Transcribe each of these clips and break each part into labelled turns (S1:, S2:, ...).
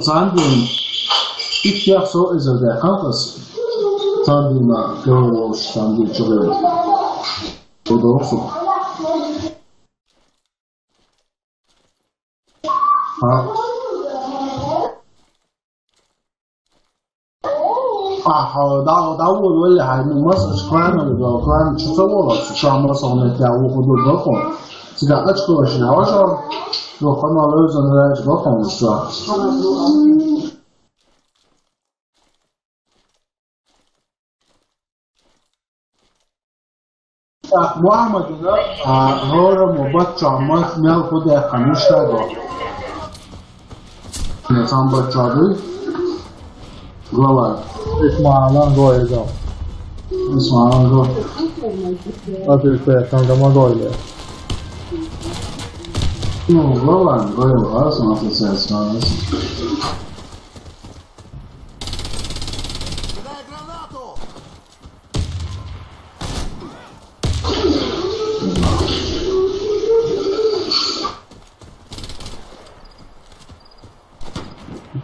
S1: Sandin ilk yapsa ezelde kankası. Sandin'a göre oluştan bir çöre. O da olsun.打我也还没是关那个关出走了，上么上面家我好多个风，这个车是我说，我看到了真的这个风是。محمد هذا مبتشر ما نال خود خمیش داد. نظام بتشاری global.
S2: İsmail'den koyacağım.
S1: İsmail'den koy.
S2: Atırsaya kankama koyuyor.
S1: Global koyuyor. Aslında atırsaya İsmail'den.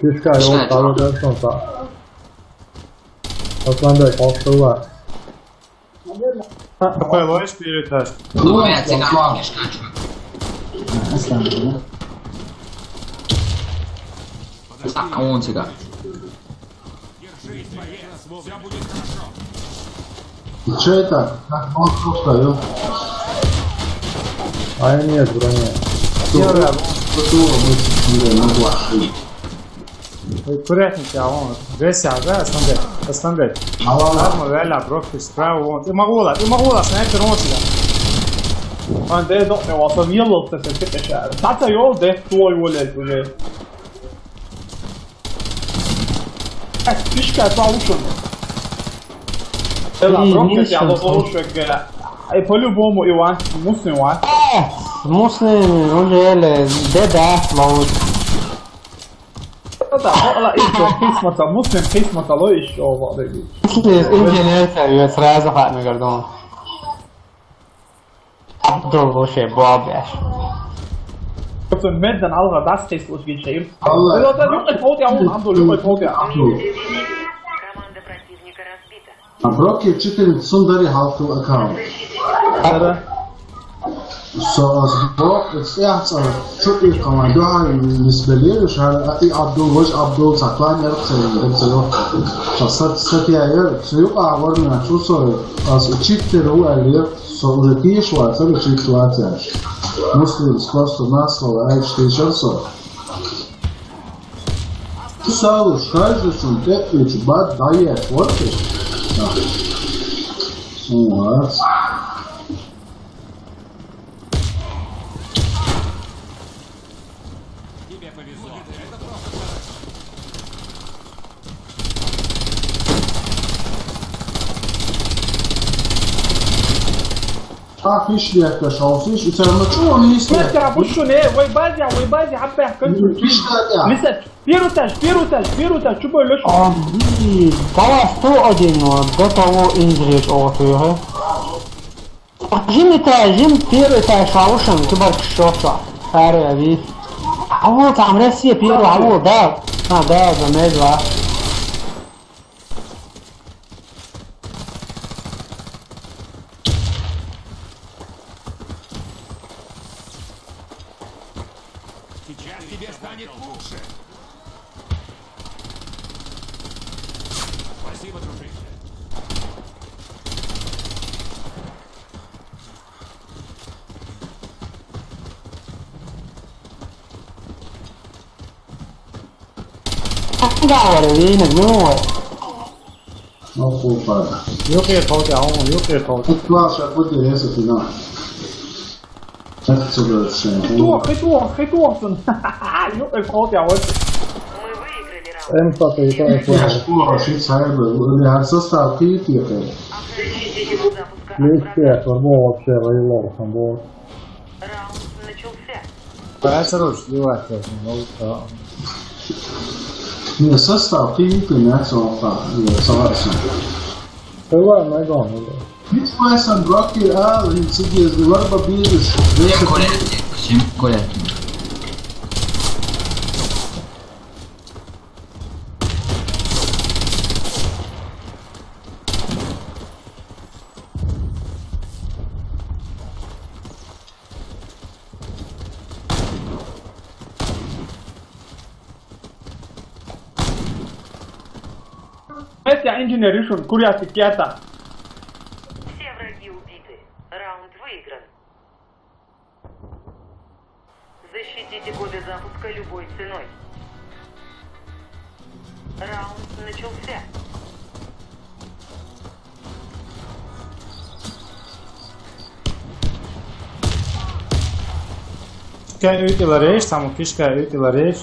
S2: Tyskar jag åt det sånt där. Aslan da kalktı var.
S3: Какой лой спиритаж?
S4: Опять цыган не скачу.
S1: Aslan.
S4: А он цыган.
S1: Что это? Как он просто
S2: Aynı yer buraya.
S3: Первый
S1: Готово быть на глаз.
S3: курятник, а он весь остановить. Арма вела брокки справа вон. Ты могу снайпер он сюда.
S5: Han det är dock nu alltså vi har låtit det sitta kär. Tata jag det två hålet och det. Tyskar ta ušon. Ela brokki jag då försöker. По-любому Иван muslim va.
S6: Muslim onde ele deda laut.
S5: Da alla inte hismata muslim hismata lo iş o var det.
S6: Muslim ingenjör seriöst reza hat med gardon. Abdul Roche Bobias.
S5: Så medden allra das test och vi säger.
S1: Allah.
S5: Det låter ju inte fått jag hon Abdul lu fått jag.
S7: Команда противника разбита.
S1: А Брокки 4 Sundaри halkı account. Så alltså çok iyi komando har nisbeliyor şu an Abdul saklan yarıp sayıyor. Så yok var mı så alltså çiftleri o eliyor så üretiş var så çift var yani. Muslim skosto naslo ay station so. Sağ şarjısın de 3 bad daye forte. Sonra فيش لك شاوفيش وتما شو نيس
S5: ما تعرفوش شو ايه وي بازي حبه كنتو
S1: فيش ده
S5: لسه Pirutaj, čo bude ľahšie?
S6: Dala 101 do toho inzrieš otvore. Jim pirutaj šaušan, kibar kšoča. Fare vi. Avo tam resije piru, avo da. Da, za medva.
S8: Сейчас тебе станет лучше. Спасибо, дружище.
S6: Davare vi gnår.
S1: No culpa.
S3: Eu que falta eu que falta.
S1: Tu acha que poderia essa final? Это
S5: Хитовсон. Ну, фолт я вот.
S7: Мы выиграли раунд.
S2: М-то и то и
S1: я школа швейцария, или состав киевки.
S7: Обсудите его запуска.
S2: Листья, форму вообще воевал там был.
S7: Раунд начался.
S3: Пасаруш, деваться, ну,
S1: Не состав киевки, не состав, согласен.
S2: Давай, найдем.
S1: Bitcoin sam Brocky, incidije z vrba biriš.
S4: Корректно.
S5: Опять я инженер решил, курятик кета.
S7: Все враги убиты. Раунд выигран. Защитите коды запуска любой ценой. Раунд начался.
S3: Kishka üütilaresh, samo kishka üütilaresh.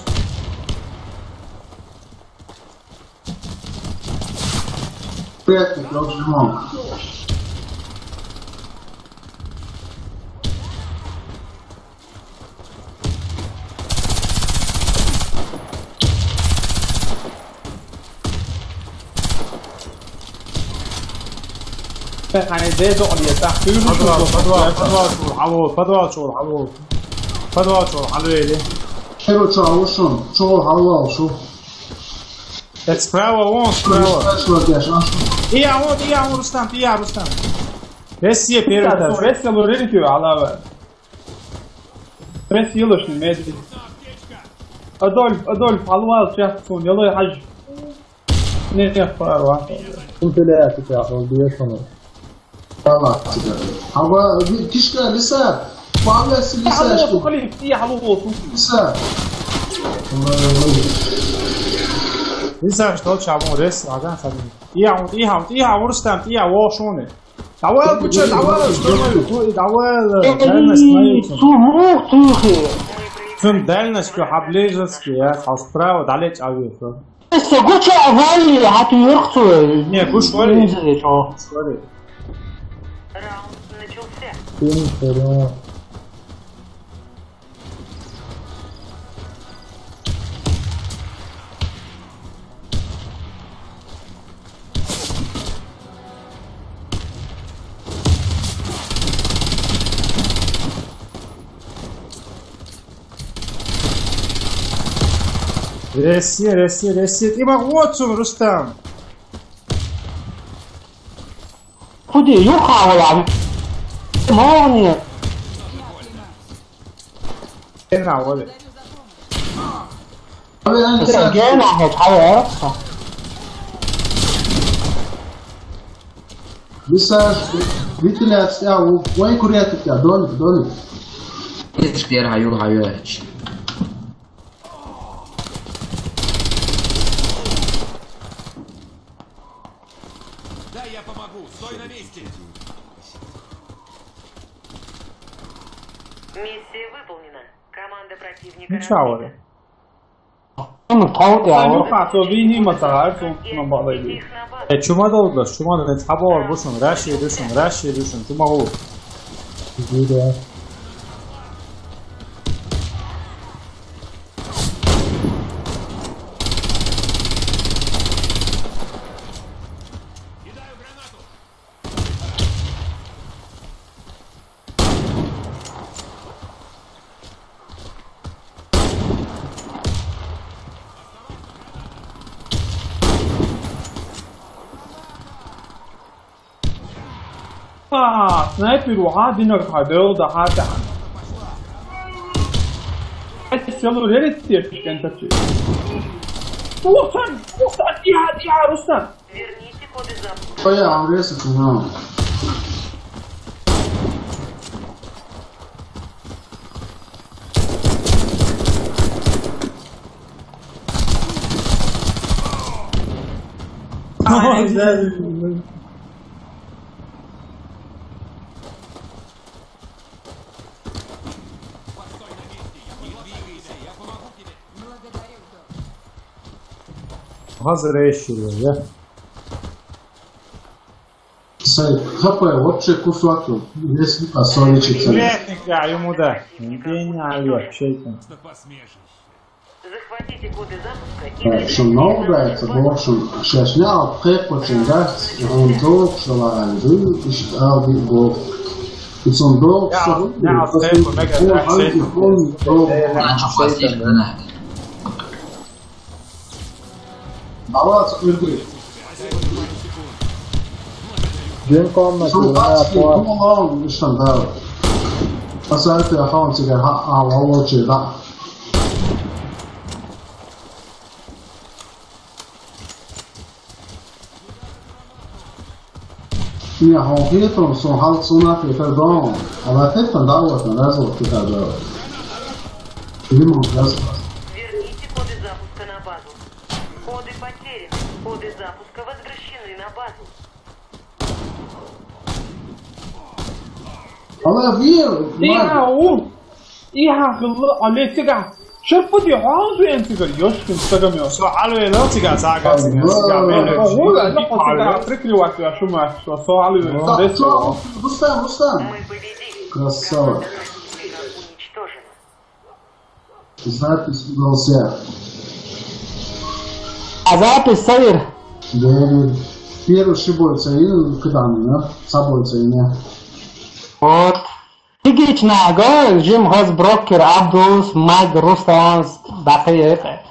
S1: Приятно, должно.
S5: يعني ده دقني تحت
S3: Подвал,
S1: Evo čao, čao, halo, šu.
S3: Это справа, вон справа.
S1: Что делаешь, а?
S3: И я, Рустам. Россия первый этаж.
S5: بس يلا ريدي على بس يلا شو المادي أدولف على الوالد شافتون يلا يا حج نفر واحد
S2: كنت لا تتعقل بيشنو
S1: Allah тебе. Ama kişiler lise. Bağlası lise
S5: حلوة
S1: işte.
S5: خليه فيه حلوة
S1: Lise.
S3: لسه اشتغل شعبون رس عشان خليني إيها ورستم إيها واشونه تعال بتشد تعال
S6: Сумух тихий.
S3: Фин дальность хаблежский я справа далеч авиа.
S6: Гуча вали, хату юрхту.
S3: Не, гуш вали.
S7: Раунд начался.
S2: фильм сериал
S3: Россия. Ты могу Рустам.
S6: Худи, юрхавала. Молния.
S3: هنا ولا
S6: Сергей هتحول.
S1: Lise. Vitilias ya o vem kuriatik ya doni.
S4: Теперь хаю.
S8: Да, я помогу. Стой на месте.
S7: Миссия выполнена. Команда противника
S3: Ничего.
S7: разбита.
S5: يقع صوبيني ما تعرفوا من بعض
S7: Их на базу.
S3: Чума долго, чума да цабор бушун, раши душун, чума гу.
S2: видео
S8: Кидаю гранату.
S5: سنايبر وعادي نرفع ده حتى يلا ريدي انت وصل يا رستم
S7: Верните коды запуска.
S1: Foi a Andressa que não.
S3: Hazır eşliyor ya.
S1: Sai, kako je uopće kusvako, jesi pa soličica.
S3: Приятник я ему да. День авиа, шейтан.
S8: Что посмешишь?
S7: Захватите коды запуска и
S1: Što novogajaca bošom šašnjao prepočen gac, on dok što varandu, i štavi gov. I sam dok što
S4: Начал фастишь, да?
S1: Davac ürgri.
S2: Джинком на
S1: Što backi on nišan dao. Pa sad ja havam cigar ovo će da. این حقیقتون سوال سونا پیتردان البته تنداوت نرزو پیتردان این ممتاز
S7: Верните коды запуска на базу. Коды потеряны. Коды запуска возвращены на базу.
S1: حالا ویر
S5: این حقیقی آلیتیگا شرط بودی حاضر انتگاری یاشکن استگامیو
S3: Så halvvägs då tycker jag så här ganska
S5: Hold on, jag måste trycka vart jag som är så halvvägs det så.
S1: Рустам
S7: Мы победили.
S1: красава
S7: Уничтожено.
S1: запись удался
S6: عذاب السير
S1: первый шибойца или кидание собойца имя
S6: вот تيجي ناقا جيم هاز بروكر عبدوس ماج روستانس بقية